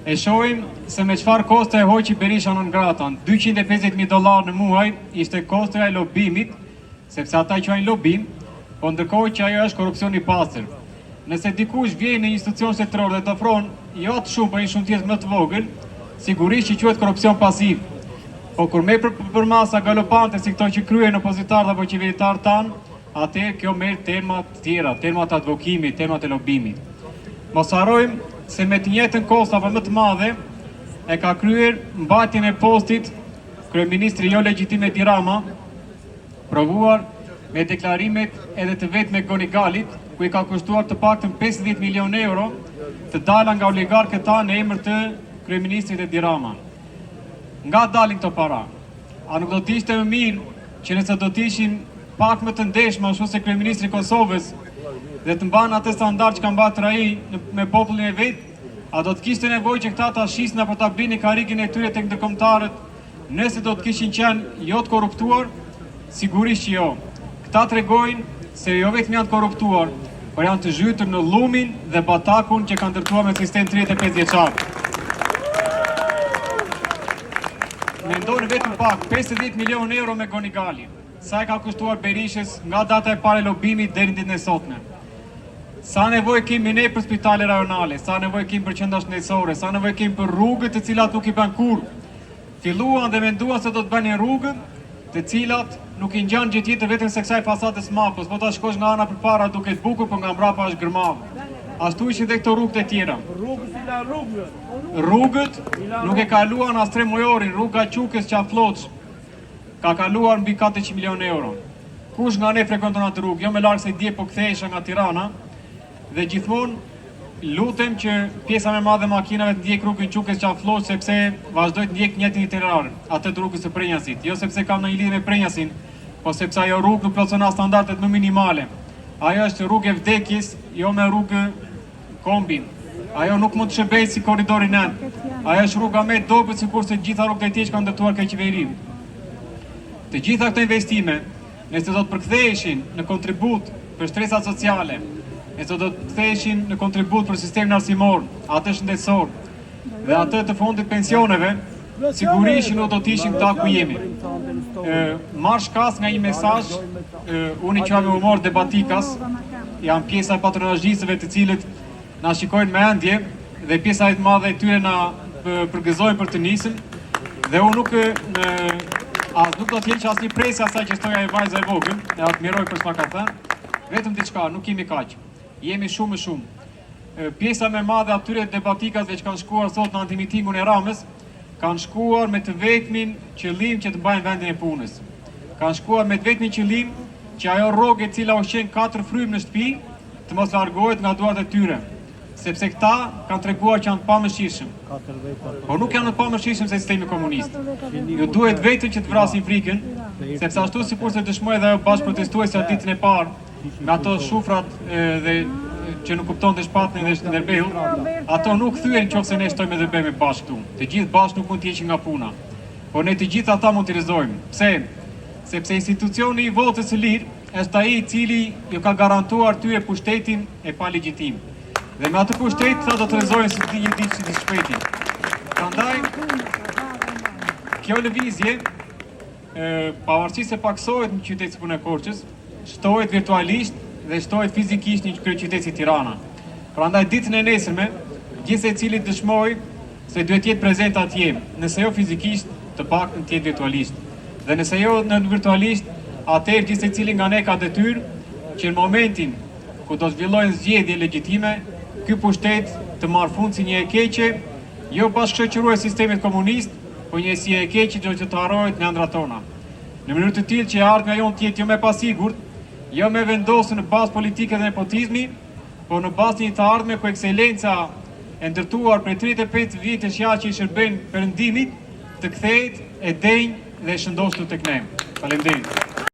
E shohim se me çfarë koste e hoqi Berisha në ngratan. $250,000 në muaj ishte kostja e lobimit, sepse ata quajnë lobim, po ndërkohë që ajo është korrupsion i pastër. Nëse dikush vjen në institucion shtetëror dhe të ofron jo të shumë, po një shumë tjetër më të vogël, sigurisht që quhet korrupsion pasiv. Po kur me për masa galopante si këto që kryen opozitarët apo qeveritarët tanë, atëherë kjo merr terma të tjera, termat të advokimit, termat e lobimit. Mos harrojmë se me të njëjtën kost apo më të madhe e ka kryer mbajtjen e postit kryeministri jo legjitim Edi Rama, provuar me deklarimet edhe të vetë me Goni Galit, ku i ka kushtuar të paktën 50 milion euro të dala nga oligarkët ta në emër të kryeministrit Edi Rama. Nga dalin këto para? A nuk do të ishte më mirë që nëse do të ishin pak më të ndeshme ashtu se kryeministri i Kosovës dhe të mban atë standard që ka mbajtur ai me popullin e vet, a do të kishte nevojë që këta ta shisnin apo ta blinin karrikin e tyre tek ndërkombëtarët, nëse do të kishin qenë jo të korruptuar? Sigurisht që jo. Këta tregojnë se jo vetëm janë të korruptuar, por janë të zhytur në llumin dhe batakun që kanë ndërtuar me sistem 35 vjeçar. Mendoni vetëm pak, 50 milion euro me Goni Gali. Sa e ka kushtuar Berishës nga data e parë e lobimit deri në ditën e sotme? Sa nevojë kemi ne për spitale rajonale, sa nevojë kemi për qendra shëndetësore, sa nevojë kemi për rrugët të cilat nuk i bën kurrë. Filluan dhe menduan se do të bënin rrugë, të cilat nuk i ngjan gjë tjetër vetëm se kësaj fasadës mapës, po ta shkosh nga ana përpara duket bukur, por nga mbrapa është gërmav. Ashtu ishin edhe këto rrugët e tjera. Rrugët nuk e kaluan as 3 mujorin, rruga Qukës Qaflloç ka kaluar mbi 400 milion euro. Kush nga ne frekuenton atë rrugë? Jo më larg se dje po kthehesha nga Tirana dhe gjithmonë lutem që pjesa më e madhe e makinave të ndjek rrugën Qukës Qaflloç sepse vazhdoi të ndjek njëjtin itinerar, atë të rrugës së Prenjasit. Jo sepse kam ndonjë lidhje me Prenjasin, po sepse ajo rrugë nuk plotson as standardet më minimale. Ajo është rrugë e vdekjes, jo me rrugë kombin. Ajo nuk mund të shërbejë si korridori 9. Ajo është rruga më e dobët sikurse të gjitha rrugët e tjera që kanë ndërtuar kjo qeveri. Të gjitha këto investime, nëse do të përktheheshin në kontribut për shtresat sociale, nëse do të ktheheshin në kontribut për sistemin arsimor, atë shëndetësor dhe atë të fondit pensioneve, sigurisht nuk do të ishin këta ku jemi. Marr shkas nga një mesazh, unë i quaj me humor debatikas, janë pjesa e patronazhistëve të cilët na shikojnë me ëndje dhe pjesa e madhe e tyre na përgëzojnë për të nisën dhe unë nuk do të heq asnjë presë asaj që stoja e vajza e vogël, e admiroj për çfarë ka thënë, vetëm diçka, nuk jemi kaq. Jemi shumë më shumë. Pjesa më e madhe atyre debatikasve që kanë shkuar sot në antimitingun e Ramës, kanë shkuar me të vetmin qëllim që të mbajnë vendin e punës. Kanë shkuar me të vetmin qëllim që ajo rrogë e cila ushqen 4 frymë në shtëpi të mos largohet nga duart e tyre, sepse këta kanë treguar që janë të pamëshirshëm. Por nuk janë të pamëshirshëm se sistemi komunist. Ju duhet vetëm që të vrasin frikën, sepse ashtu sikurse dëshmoi edhe ajo bashkëprotestuesja ditën e parë me ato shufrat dhe që nuk kuptonte shpatnin dhe ndërbehu, ato nuk thyen nëse ne shtojmë dhe bëjmë bashkë këtu. Të gjithë bashkë nuk mund të heqin nga puna. Por ne të gjithë ata mund të rizojmë. Pse? Sepse institucioni i votës së lirë është ai i cili ju ka garantuar tyre pushtetin e palegjitim. Dhe me atë pushtet ata do të rizojnë si një ditë si të shpejti. Prandaj, kjo lëvizje, pavarësisht se paksohet në qytetin punë e Korçës, shtohet virtualisht dhe shtohet fizikisht një kryeqytet si Tirana. Prandaj ditën e nesërme, gjithë secili dëshmoj se duhet të jetë prezent atje, nëse jo fizikisht, të paktën të jetë virtualisht. Dhe nëse jo në virtualisht, atëherë gjithë secili nga ne ka detyrë që në momentin ku do zhvillojnë zgjedhje legjitime, ky pushtet të marrë fund si një e keqe, jo bashkëshoqëruar sistemit komunist, por një si e keqe që do të harrohet në ëndrat tona. Në mënyrë të tillë që ardhmja jonë të jetë jo më e pasigurt, jo me vendosur në bazë politike dhe nepotizmi, por në bazë një të ardhme ku ekselenca e ndërtuar për 35 vjetësh që i shërben perëndimit të kthehet e denjë dhe e shëndosur tek ne. Faleminderit.